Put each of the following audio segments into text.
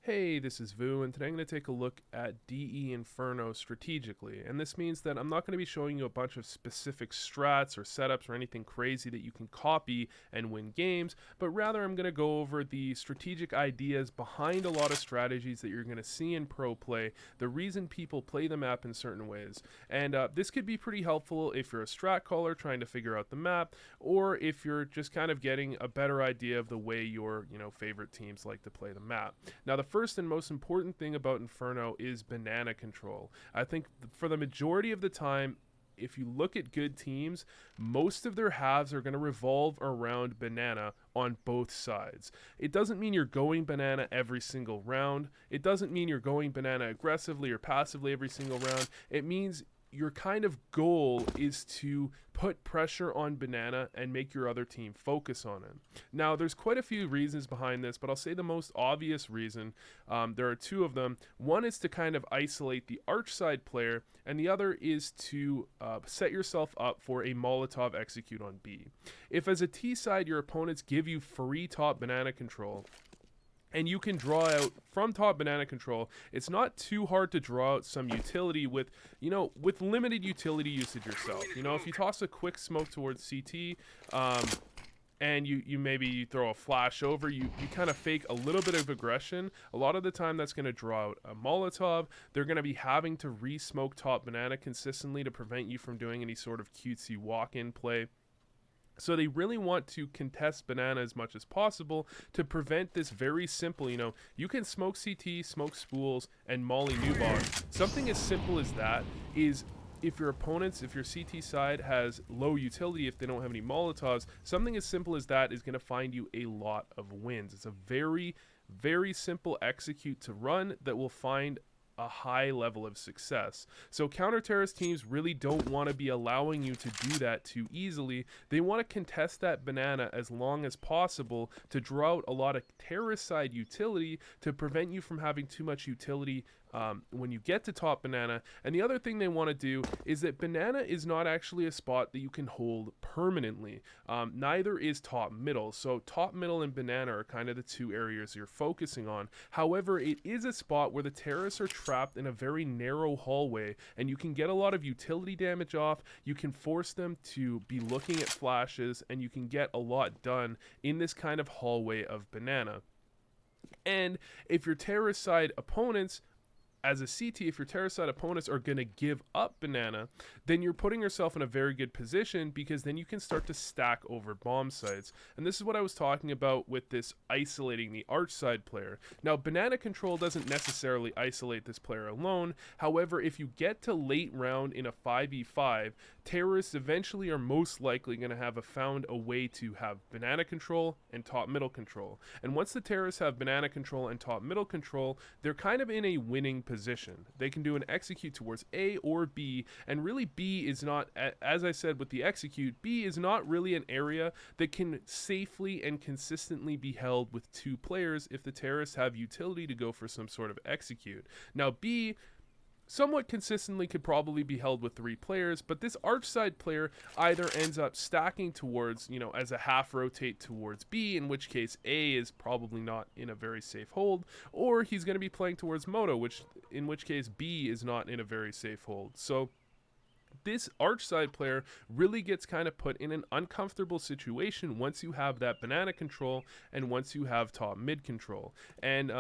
Hey, this is Vu, and today I'm going to take a look at DE Inferno strategically. And this means that I'm not going to be showing you a bunch of specific strats or setups or anything crazy that you can copy and win games, but rather I'm going to go over the strategic ideas behind a lot of strategies that you're going to see in pro play, the reason people play the map in certain ways. And this could be pretty helpful if you're a strat caller trying to figure out the map, or if you're just kind of getting a better idea of the way your favorite teams like to play the map. Now, the first and most important thing about Inferno is banana control. I think for the majority of the time, if you look at good teams, most of their halves are going to revolve around banana on both sides. It doesn't mean you're going banana every single round. It doesn't mean you're going banana aggressively or passively every single round. It means your kind of goal is to put pressure on banana and make your other team focus on it. Now, there's quite a few reasons behind this, but I'll say the most obvious reason, there are two of them. One is to kind of isolate the arch side player, and the other is to set yourself up for a Molotov execute on B. If as a T side your opponents give you free top banana control, and you can draw out from top banana control, it's not too hard to draw out some utility with limited utility usage yourself. If you toss a quick smoke towards CT, and you maybe throw a flash over, you kind of fake a little bit of aggression. A lot of the time that's going to draw out a Molotov. They're going to be having to re-smoke top banana consistently to prevent you from doing any sort of cutesy walk-in play. So they really want to contest banana as much as possible to prevent this very simple, you can smoke CT, smoke spools, and molly new box. Something as simple as that is, if your CT side has low utility, if they don't have any Molotovs, something as simple as that is going to find you a lot of wins. It's a very, very simple execute to run that will find a high level of success. So counter-terrorist teams really don't want to be allowing you to do that too easily. They want to contest that banana as long as possible to draw out a lot of terrorist side utility to prevent you from having too much utility when you get to top banana. And the other thing they want to do is that banana is not actually a spot that you can hold permanently. Neither is top middle. So top middle and banana are kind of the two areas you're focusing on. However, it is a spot where the terrorists are trapped in a very narrow hallway, and you can get a lot of utility damage off. You can force them to be looking at flashes, and you can get a lot done in this kind of hallway of banana. And if your terrorist side opponents, as a CT, if your terrorist side opponents are going to give up banana, then you're putting yourself in a very good position, because then you can start to stack over bomb sites. And this is what I was talking about with this isolating the arch side player. Now, banana control doesn't necessarily isolate this player alone. However, if you get to late round in a 5v5, terrorists eventually are most likely going to have found a way to have banana control and top middle control. And once the terrorists have banana control and top middle control, they're kind of in a winning position. They can do an execute towards A or B, and really B is not, as I said with the execute, B is not really an area that can safely and consistently be held with two players if the terrorists have utility to go for some sort of execute. Now, B somewhat consistently could probably be held with three players, but this arch side player either ends up stacking towards, as a half rotate towards B, in which case A is probably not in a very safe hold, or he's going to be playing towards Moto, in which case B is not in a very safe hold. So this arch side player really gets kind of put in an uncomfortable situation once you have that banana control and once you have top mid control. And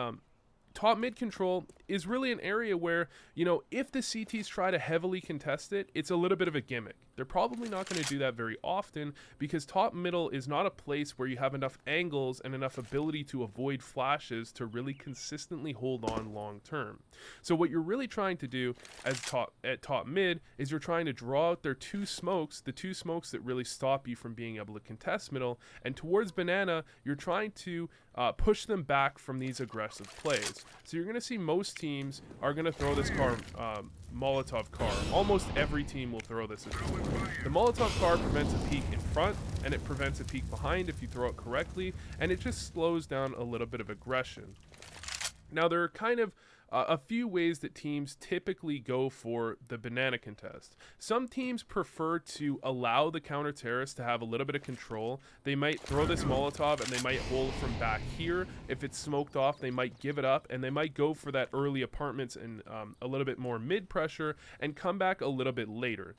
top mid control is really an area where, if the CTs try to heavily contest it, it's a little bit of a gimmick. They're probably not going to do that very often, because top middle is not a place where you have enough angles and enough ability to avoid flashes to really consistently hold on long term. So what you're really trying to do at top mid is you're trying to draw out their two smokes, the two smokes that really stop you from being able to contest middle, and towards banana, you're trying to push them back from these aggressive plays. So you're going to see most teams are going to throw this Molotov car. Almost every team will throw this. The Molotov car prevents a peek in front, and it prevents a peek behind if you throw it correctly, and it just slows down a little bit of aggression. Now, there are kind of a few ways that teams typically go for the banana contest. Some teams prefer to allow the counter terrorist to have a little bit of control. They might throw this Molotov and they might hold from back here. If it's smoked off, they might give it up and they might go for that early apartments and a little bit more mid pressure and come back a little bit later.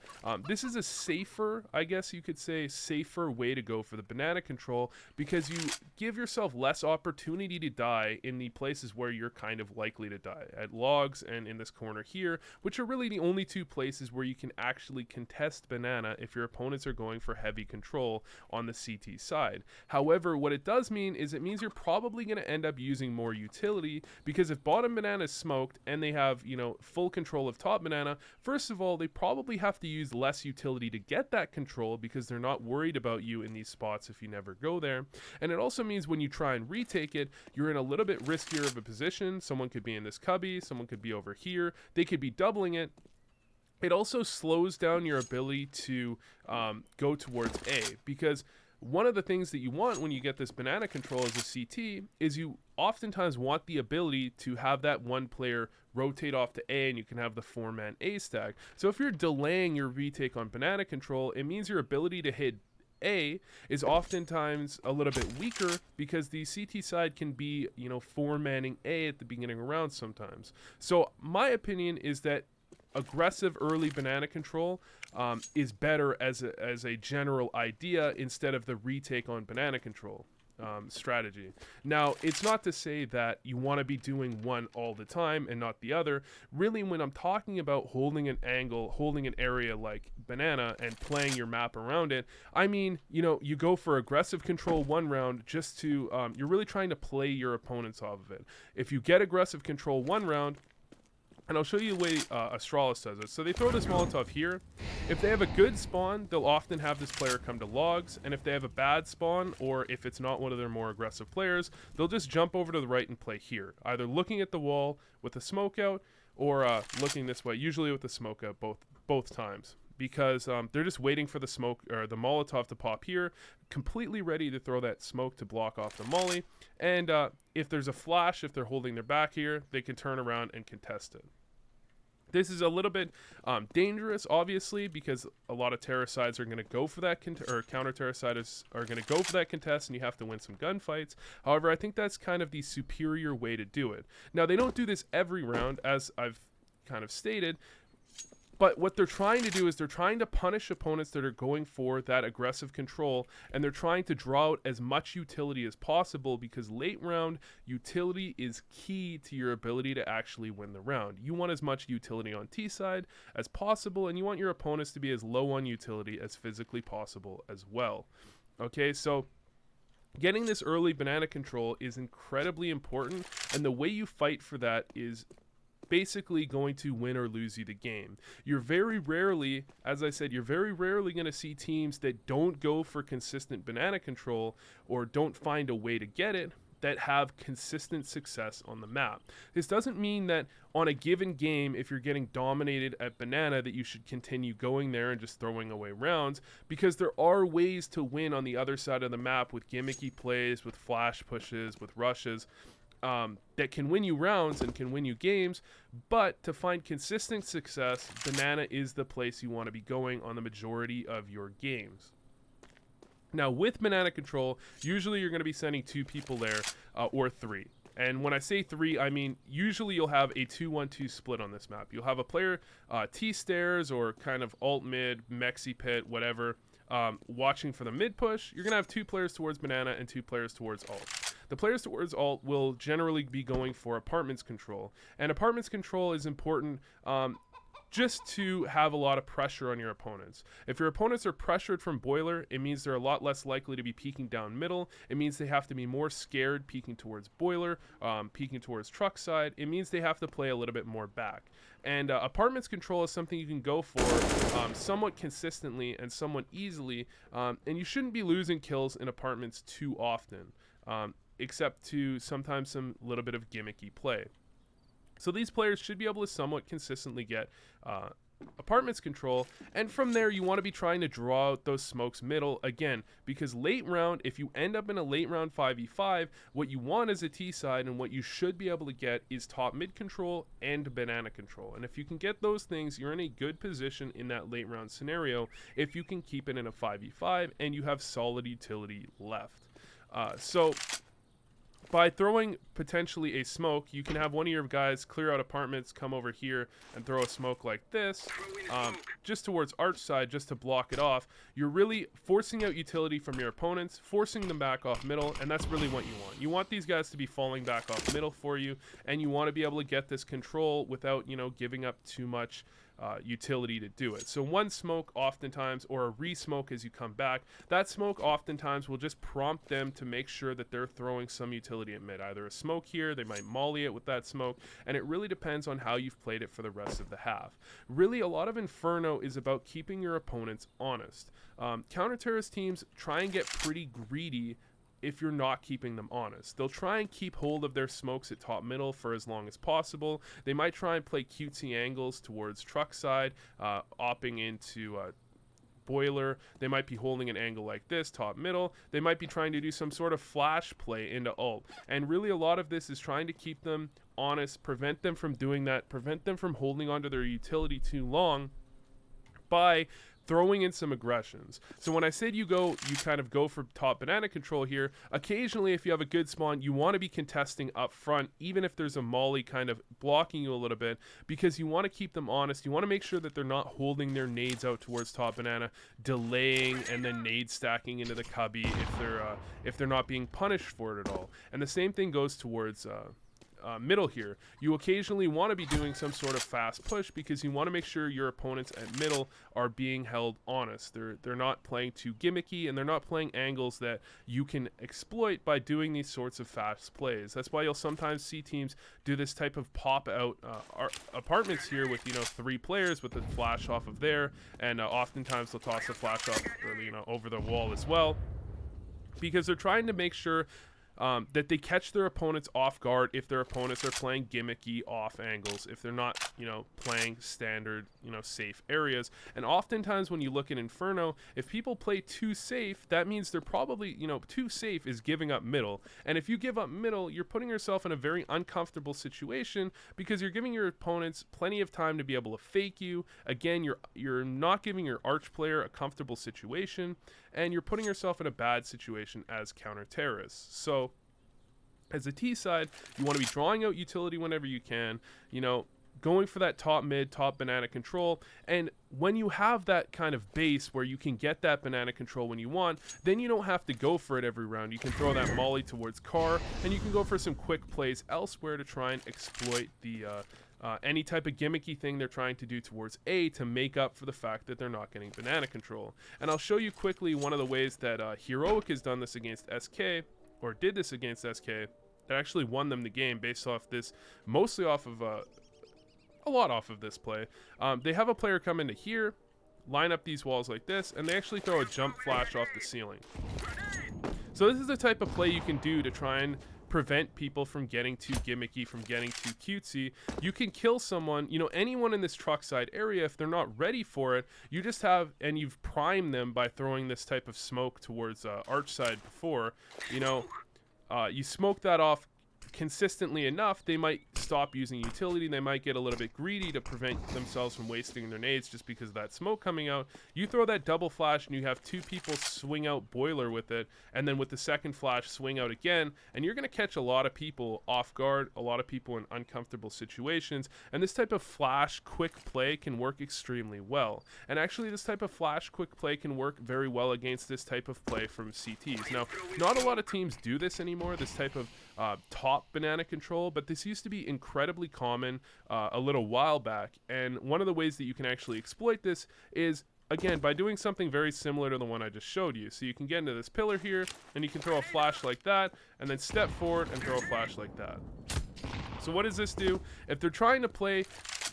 This is a safer, I guess you could say, safer way to go for the banana control, because you give yourself less opportunity to die in the places where you're kind of likely to die, at logs and in this corner here, which are really the only two places where you can actually contest banana if your opponents are going for heavy control on the CT side. However, what it does mean is it means you're probably going to end up using more utility, because if bottom banana is smoked and they have, you know, full control of top banana, first of all, they probably have to use less utility to get that control because they're not worried about you in these spots if you never go there. And it also means when you try and retake it, you're in a little bit riskier of a position. Someone could be in this cubby, someone could be over here, they could be doubling it. It also slows down your ability to go towards A, because one of the things that you want when you get this banana control as a CT is you oftentimes want the ability to have that one player rotate off to A and you can have the 4-man A stack. So if you're delaying your retake on banana control, it means your ability to hit A is oftentimes a little bit weaker, because the CT side can be, you know, 4-manning A at the beginning of rounds sometimes. So my opinion is that aggressive early banana control is better as a general idea instead of the retake on banana control strategy. Now, it's not to say that you want to be doing one all the time and not the other. Really, when I'm talking about holding an angle, holding an area like banana and playing your map around it, I mean, you know, you go for aggressive control one round just to, you're really trying to play your opponents off of it. If you get aggressive control one round, and I'll show you the way Strats does it. So they throw this Molotov here. If they have a good spawn, they'll often have this player come to logs. And if they have a bad spawn, or if it's not one of their more aggressive players, they'll just jump over to the right and play here. Either looking at the wall with a smoke out, or looking this way, usually with the smoke out both times. Because they're just waiting for the smoke or the Molotov to pop here, completely ready to throw that smoke to block off the molly. And if there's a flash, if they're holding their back here, they can turn around and contest it. This is a little bit dangerous, obviously, because a lot of terror sides are going to go for that, or counter terror sides are going to go for that contest, and you have to win some gunfights. However, I think that's kind of the superior way to do it. Now, they don't do this every round, as I've kind of stated, but what they're trying to do is they're trying to punish opponents that are going for that aggressive control, and they're trying to draw out as much utility as possible, because late round utility is key to your ability to actually win the round. You want as much utility on T side as possible, and you want your opponents to be as low on utility as physically possible as well. Okay, so getting this early banana control is incredibly important, and the way you fight for that is basically going to win or lose you the game. You're very rarely, as I said, you're very rarely going to see teams that don't go for consistent banana control or don't find a way to get it that have consistent success on the map. This doesn't mean that on a given game, if you're getting dominated at banana, that you should continue going there and just throwing away rounds, because there are ways to win on the other side of the map with gimmicky plays, with flash pushes, with rushes, that can win you rounds and can win you games. But to find consistent success, banana is the place you want to be going on the majority of your games. Now, with banana control, usually you're going to be sending 2 people there, or 3. And when I say 3, I mean usually you'll have a 2-1-2 split on this map. You'll have a player T-stairs or kind of alt-mid, mexi pit, whatever, watching for the mid push. You're going to have 2 players towards banana and 2 players towards alt. The players towards alt will generally be going for apartments control. And apartments control is important just to have a lot of pressure on your opponents. If your opponents are pressured from boiler, it means they're a lot less likely to be peeking down middle. It means they have to be more scared peeking towards boiler, peeking towards truck side. It means they have to play a little bit more back. And apartments control is something you can go for somewhat consistently and somewhat easily, and you shouldn't be losing kills in apartments too often, except to sometimes some little bit of gimmicky play. So these players should be able to somewhat consistently get apartments control, and from there you want to be trying to draw out those smokes middle again, because late round, if you end up in a late round 5v5, what you want as a T side and what you should be able to get is top mid control and banana control. And if you can get those things, you're in a good position in that late round scenario if you can keep it in a 5v5 and you have solid utility left. So by throwing potentially a smoke, you can have one of your guys clear out apartments, come over here and throw a smoke like this, just towards arch side, just to block it off. You're really forcing out utility from your opponents, forcing them back off middle, and that's really what you want. You want these guys to be falling back off middle for you, and you want to be able to get this control without, you know, giving up too much utility to do it. So one smoke oftentimes, or a re-smoke as you come back, that smoke oftentimes will just prompt them to make sure that they're throwing some utility at mid. Either a smoke here, they might molly it with that smoke, and it really depends on how you've played it for the rest of the half. Really, a lot of Inferno is about keeping your opponents honest. Counter-terrorist teams try and get pretty greedy if you're not keeping them honest. They'll try and keep hold of their smokes at top middle for as long as possible. They might try and play cutesy angles towards truck side, opping into boiler. They might be holding an angle like this, top middle. They might be trying to do some sort of flash play into ult. And really a lot of this is trying to keep them honest, prevent them from doing that, prevent them from holding onto their utility too long by throwing in some aggressions. So when I said you kind of go for top banana control here, occasionally if you have a good spawn, you want to be contesting up front, even if there's a molly kind of blocking you a little bit, because you want to keep them honest. You want to make sure that they're not holding their nades out towards top banana, delaying and then nade stacking into the cubby if they're not being punished for it at all. And the same thing goes towards middle here. You occasionally want to be doing some sort of fast push because you want to make sure your opponents at middle are being held honest. They're not playing too gimmicky, and they're not playing angles that you can exploit by doing these sorts of fast plays. That's why you'll sometimes see teams do this type of pop out apartments here with, you know, 3 players with a flash off of there, and oftentimes they'll toss a flash off, or, you know, over the wall as well, because they're trying to make sure that they catch their opponents off guard if their opponents are playing gimmicky off angles, if they're not, you know, playing standard, you know, safe areas. And oftentimes when you look at Inferno, if people play too safe, that means they're probably, you know, too safe is giving up middle. And if you give up middle, you're putting yourself in a very uncomfortable situation because you're giving your opponents plenty of time to be able to fake you. Again, you're not giving your arch player a comfortable situation, and you're putting yourself in a bad situation as counter-terrorists. So as a T side, you want to be drawing out utility whenever you can, you know, going for that top mid, top banana control. And when you have that kind of base where you can get that banana control when you want, then you don't have to go for it every round. You can throw that molly towards car, and you can go for some quick plays elsewhere to try and exploit the any type of gimmicky thing they're trying to do towards A to make up for the fact that they're not getting banana control. And I'll show you quickly one of the ways that Heroic has done this against SK, or did this against SK, that actually won them the game based off this, mostly off of, a lot off of this play. They have a player come into here, line up these walls like this, and they actually throw a jump flash off the ceiling. So this is the type of play you can do to try and prevent people from getting too gimmicky, from getting too cutesy. You can kill someone, you know, anyone in this truck side area, if they're not ready for it, you just have, and you've primed them by throwing this type of smoke towards arch side before, you know, you smoke that off consistently enough, they might stop using utility. They might get a little bit greedy to prevent themselves from wasting their nades just because of that smoke coming out. You throw that double flash and you have 2 people swing out boiler with it, and then with the second flash swing out again, and you're going to catch a lot of people off guard, a lot of people in uncomfortable situations. And this type of flash quick play can work extremely well. And actually this type of flash quick play can work very well against this type of play from CTs. Now, not a lot of teams do this anymore, this type of top banana control, but this used to be incredibly common a little while back. And one of the ways that you can actually exploit this is, again, by doing something very similar to the one I just showed you. So you can get into this pillar here, and you can throw a flash like that, and then step forward and throw a flash like that. So what does this do? If they're trying to play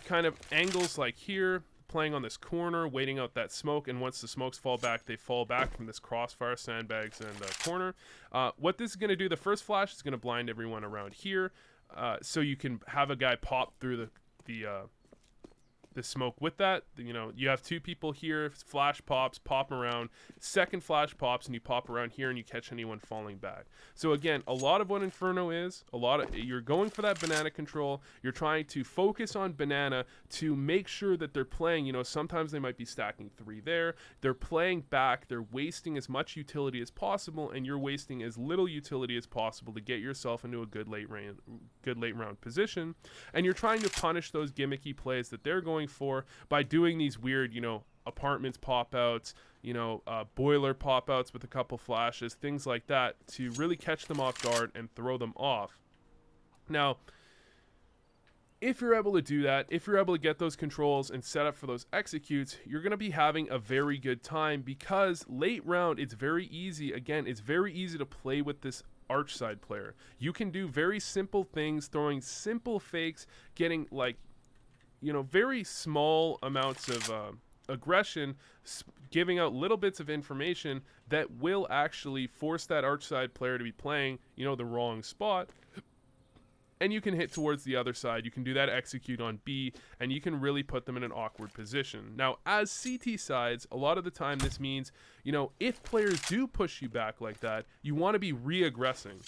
kind of angles like here, playing on this corner, waiting out that smoke, and once the smokes fall back, they fall back from this crossfire, sandbags, and corner. What this is going to do, the first flash is going to blind everyone around here, so you can have a guy pop through the the smoke with that. You know, you have two people here, flash pops, pop around, second flash pops, and you pop around here and you catch anyone falling back. So again, a lot of what Inferno is, you're going for that banana control. You're trying to focus on banana to make sure that they're playing, you know, sometimes they might be stacking 3 there. They're playing back, they're wasting as much utility as possible, and you're wasting as little utility as possible to get yourself into a good late round position. And you're trying to punish those gimmicky plays that they're going for by doing these weird, you know, apartments pop outs, you know, boiler pop outs with a couple flashes, things like that, to really catch them off guard and throw them off. Now, if you're able to do that, if you're able to get those controls and set up for those executes, you're going to be having a very good time, because late round, it's very easy. Again, it's very easy to play with this arch side player. You can do very simple things, throwing simple fakes, getting, like, you know, very small amounts of aggression, giving out little bits of information that will actually force that arch side player to be playing, you know, the wrong spot. And you can hit towards the other side. You can do that execute on B, and you can really put them in an awkward position. Now, as CT sides, a lot of the time this means, you know, if players do push you back like that, you want to be re-aggressing.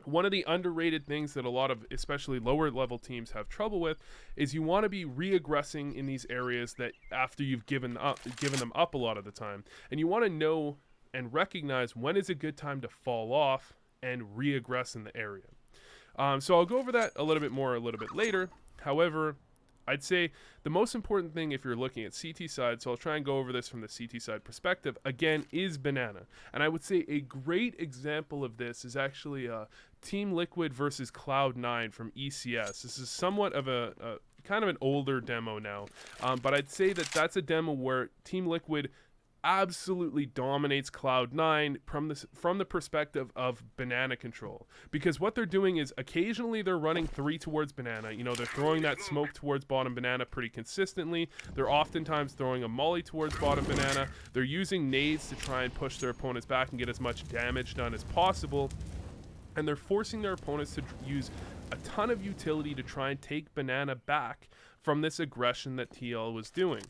One of the underrated things that a lot of, especially lower level teams, have trouble with is you want to be re-aggressing in these areas that after you've given them up a lot of the time. And you want to know and recognize when is a good time to fall off and re-aggress in the area. So I'll go over that a little bit more a little bit later. However, I'd say the most important thing if you're looking at CT side, so I'll try and go over this from the CT side perspective, again, is banana. And I would say a great example of this is actually Team Liquid versus Cloud9 from ECS. This is somewhat of a kind of an older demo now, but I'd say that that's a demo where Team Liquid absolutely dominates Cloud9 from the perspective of banana control, because what they're doing is occasionally they're running 3 towards banana. You know, they're throwing that smoke towards bottom banana pretty consistently. They're oftentimes throwing a molly towards bottom banana. They're using nades to try and push their opponents back and get as much damage done as possible, and they're forcing their opponents to use a ton of utility to try and take banana back from this aggression that TL was doing.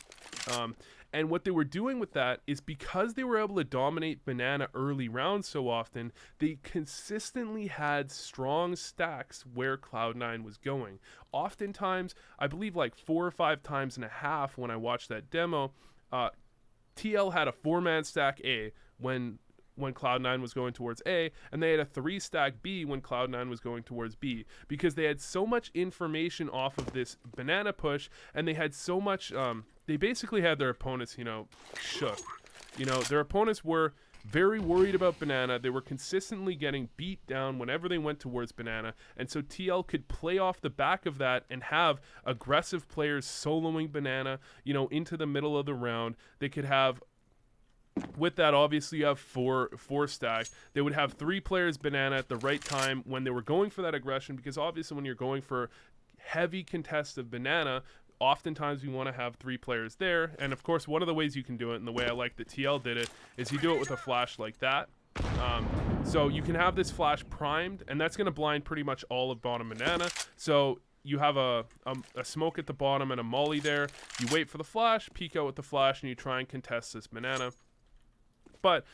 And what they were doing with that is, because they were able to dominate banana early rounds so often, they consistently had strong stacks where Cloud9 was going. Oftentimes, I believe like 4 or 5 times and a half when I watched that demo, TL had a 4-man stack A when Cloud9 was going towards A, and they had a 3-stack B when Cloud9 was going towards B, because they had so much information off of this banana push, and they had so much, they basically had their opponents, you know, shook. You know, their opponents were very worried about banana. They were consistently getting beat down whenever they went towards banana, and so TL could play off the back of that and have aggressive players soloing banana, you know, into the middle of the round. They could have, with that, obviously you have four stack. They would have 3 players banana at the right time when they were going for that aggression, because obviously when you're going for heavy contest of banana, oftentimes you want to have 3 players there. And of course, one of the ways you can do it, and the way I like that TL did it, is you do it with a flash like that. So you can have this flash primed, and that's going to blind pretty much all of bottom banana. So you have a smoke at the bottom and a molly there. You wait for the flash, peek out with the flash, and you try and contest this banana. But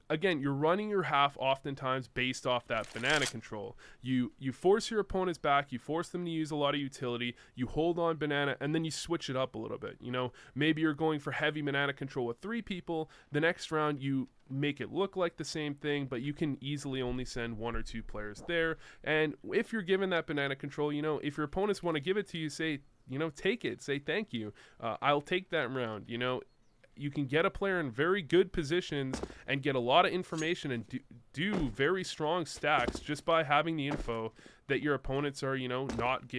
again, you're running your half oftentimes based off that banana control. You force your opponents back, you force them to use a lot of utility, you hold on banana, and then you switch it up a little bit. You know, maybe you're going for heavy banana control with 3 people. The next round you make it look like the same thing, but you can easily only send 1 or 2 players there. And if you're given that banana control, you know, if your opponents want to give it to you, say, you know, take it, say thank you. I'll take that round, you know. You can get a player in very good positions and get a lot of information and do very strong stacks just by having the info that your opponents are, you know, not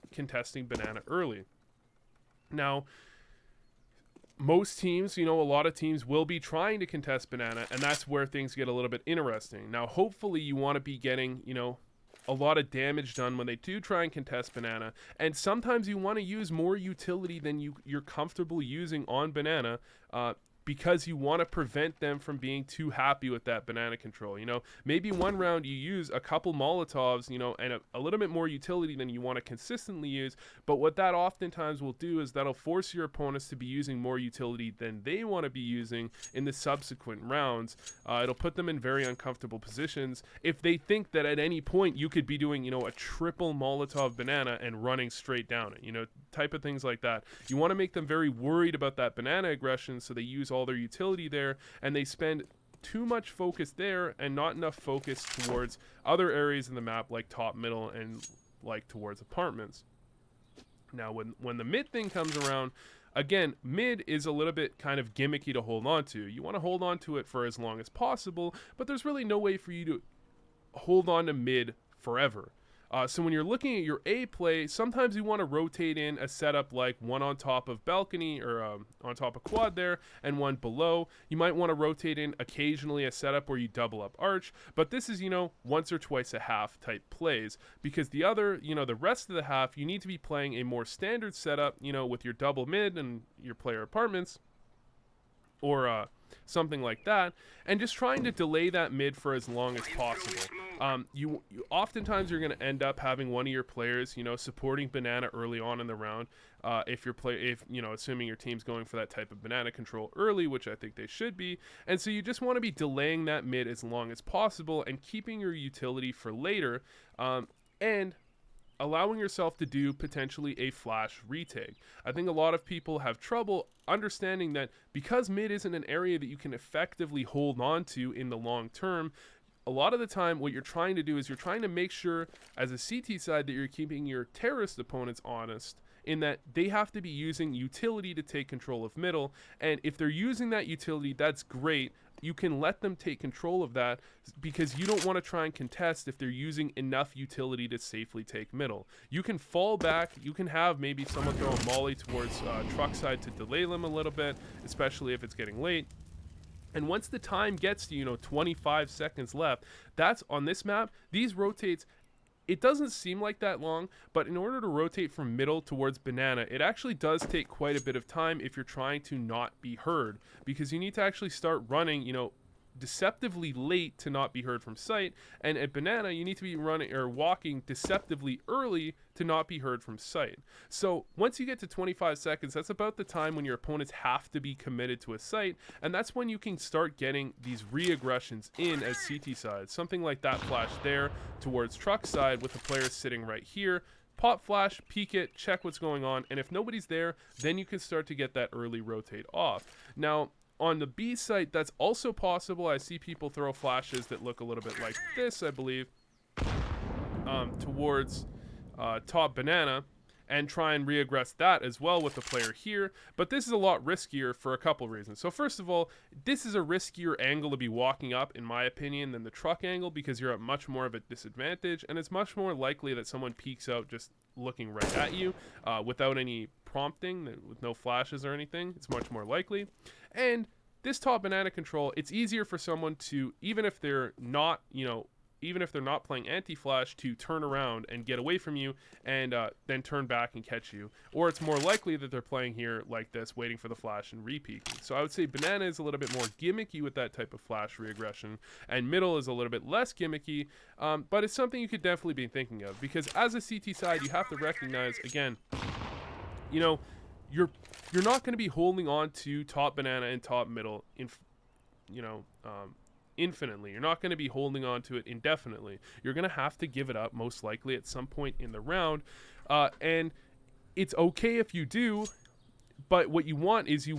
contesting banana early. Now, most teams, you know, a lot of teams will be trying to contest banana, and that's where things get a little bit interesting. Now, hopefully you want to be getting, you know, a lot of damage done when they do try and contest banana, and sometimes you want to use more utility than you're comfortable using on banana because you want to prevent them from being too happy with that banana control. Maybe one round you use a couple Molotovs, and a little bit more utility than you want to consistently use, but what that oftentimes will do is that'll force your opponents to be using more utility than they want to be using in the subsequent rounds. It'll put them in very uncomfortable positions if they think that at any point you could be doing, a triple Molotov banana and running straight down it, type of things like that. You want to make them very worried about that banana aggression, so they use all their utility there, and they spend too much focus there and not enough focus towards other areas in the map like top, middle, and like towards apartments. Now when the mid thing comes around, again, mid is a little bit kind of gimmicky to hold on to. You want to hold on to it for as long as possible, but there's really no way for you to hold on to mid forever. So when you're looking at your A play, sometimes you want to rotate in a setup like one on top of balcony or on top of quad there and one below. You might want to rotate in occasionally a setup where you double up arch, but this is, once or twice a half type plays, because the other, the rest of the half, you need to be playing a more standard setup, with your double mid and your player apartments or something like that, and just trying to delay that mid for as long as possible. You oftentimes you're going to end up having one of your players, supporting banana early on in the round. If assuming your team's going for that type of banana control early, which I think they should be, and so you just want to be delaying that mid as long as possible and keeping your utility for later, and allowing yourself to do potentially a flash retake. I think a lot of people have trouble understanding that because mid isn't an area that you can effectively hold on to in the long term. A lot of the time what you're trying to do is you're trying to make sure as a CT side that you're keeping your terrorist opponents honest, in that they have to be using utility to take control of middle, and if they're using that utility, that's great. You can let them take control of that because you don't want to try and contest if they're using enough utility to safely take middle. You can fall back. You can have maybe someone throw a molly towards truck side to delay them a little bit, especially if it's getting late. And once the time gets to, 25 seconds left, that's on this map, these rotates, it doesn't seem like that long, but in order to rotate from middle towards banana, it actually does take quite a bit of time if you're trying to not be heard, because you need to actually start running, deceptively late to not be heard from sight, and at banana you need to be running or walking deceptively early to not be heard from sight. So once you get to 25 seconds, that's about the time when your opponents have to be committed to a site, and that's when you can start getting these re-aggressions in as CT side. Something like that flash there towards truck side with the player sitting right here. Pop flash, peek it, check what's going on, and if nobody's there, then you can start to get that early rotate off. Now, on the B site, that's also possible. I see people throw flashes that look a little bit like this, I believe, towards top banana, and try and re-aggress that as well with the player here. But this is a lot riskier for a couple reasons. So first of all, this is a riskier angle to be walking up, in my opinion, than the truck angle, because you're at much more of a disadvantage, and it's much more likely that someone peeks out just looking right at you without any prompting, with no flashes or anything. It's much more likely. And this top banana control, it's easier for someone to, even if they're not playing anti-flash, to turn around and get away from you and then turn back and catch you. Or it's more likely that they're playing here like this, waiting for the flash and re-peeking. So I would say banana is a little bit more gimmicky with that type of flash re-aggression, and middle is a little bit less gimmicky, but it's something you could definitely be thinking of, because as a CT side, you have to recognize, again, you're not going to be holding on to top banana and top middle infinitely. You're not going to be holding on to it indefinitely. You're going to have to give it up most likely at some point in the round, and it's okay if you do, but what you want is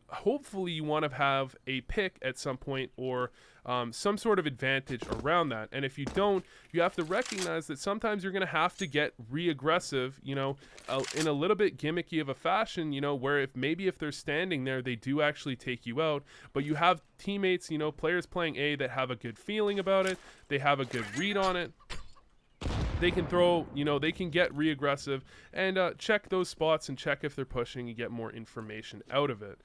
hopefully you want to have a pick at some point, or some sort of advantage around that. And if you don't, you have to recognize that sometimes you're going to have to get re-aggressive, in a little bit gimmicky of a fashion, where if they're standing there, they do actually take you out. But you have teammates, players playing A that have a good feeling about it. They have a good read on it. They can throw, they can get re-aggressive and check those spots and check if they're pushing and get more information out of it.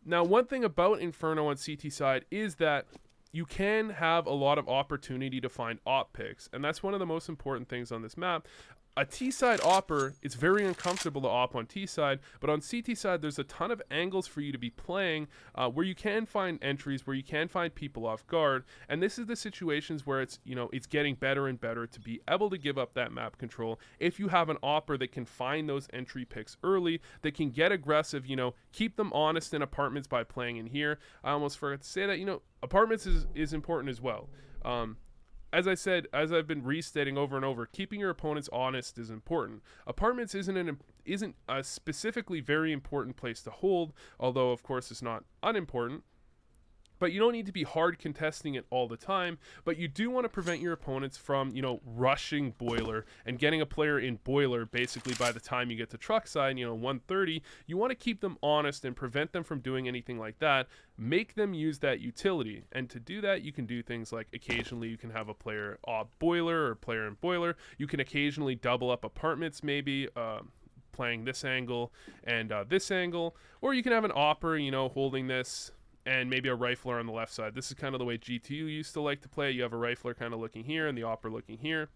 Now, one thing about Inferno on CT side is that you can have a lot of opportunity to find op picks, and that's one of the most important things on this map. a T-side opper, it's very uncomfortable to op on T-side, but on CT side, there's a ton of angles for you to be playing where you can find entries, where you can find people off guard, and this is the situations where it's, you know, it's getting better and better to be able to give up that map control if you have an opper that can find those entry picks early, that can get aggressive, you know, keep them honest in apartments by playing in here. I almost forgot to say that, you know, apartments is important as well. As I said, as I've been restating over and over, keeping your opponents honest is important. Apartments isn't a specifically very important place to hold, although of course it's not unimportant. But you don't need to be hard contesting it all the time, but you do want to prevent your opponents from, you know, rushing boiler and getting a player in boiler basically by the time you get to truck side, you know, 130. You want to keep them honest and prevent them from doing anything like that. Make them use that utility. And to do that, you can do things like occasionally you can have a player off boiler or player in boiler. You can occasionally double up apartments maybe, playing this angle and this angle. Or you can have an opper, you know, holding this, and maybe a rifler on the left side. This is kind of the way G2 used to like to play. You have a rifler kind of looking here and the opper looking here.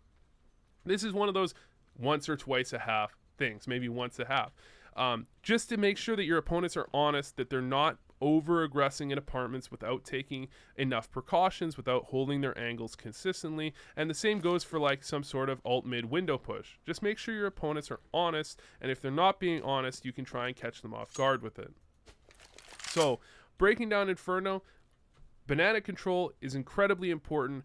This is one of those once or twice a half things, maybe once a half. Just to make sure that your opponents are honest, that they're not over aggressing in apartments without taking enough precautions, without holding their angles consistently. And the same goes for like some sort of alt mid window push. Just make sure your opponents are honest, and if they're not being honest, you can try and catch them off guard with it. So, breaking down Inferno, banana control is incredibly important.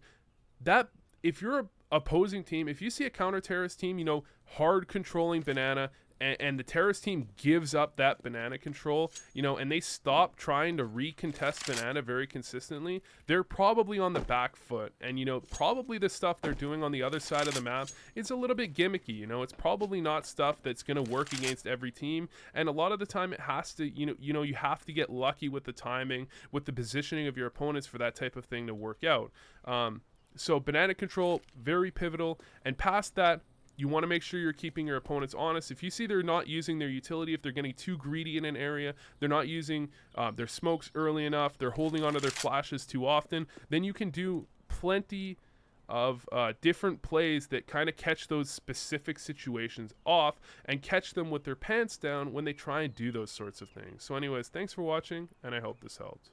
That if you're an opposing team, if you see a counter terrorist team, you know, hard controlling banana, and the terrorist team gives up that banana control, you know, and they stop trying to recontest banana very consistently, they're probably on the back foot. And, you know, probably the stuff they're doing on the other side of the map is a little bit gimmicky. You know, it's probably not stuff that's going to work against every team. And a lot of the time it has to, you have to get lucky with the timing, with the positioning of your opponents for that type of thing to work out. So banana control, very pivotal. And past that, you want to make sure you're keeping your opponents honest. If you see they're not using their utility, if they're getting too greedy in an area, they're not using their smokes early enough, they're holding onto their flashes too often, then you can do plenty of different plays that kind of catch those specific situations off and catch them with their pants down when they try and do those sorts of things. So anyways, thanks for watching, and I hope this helped.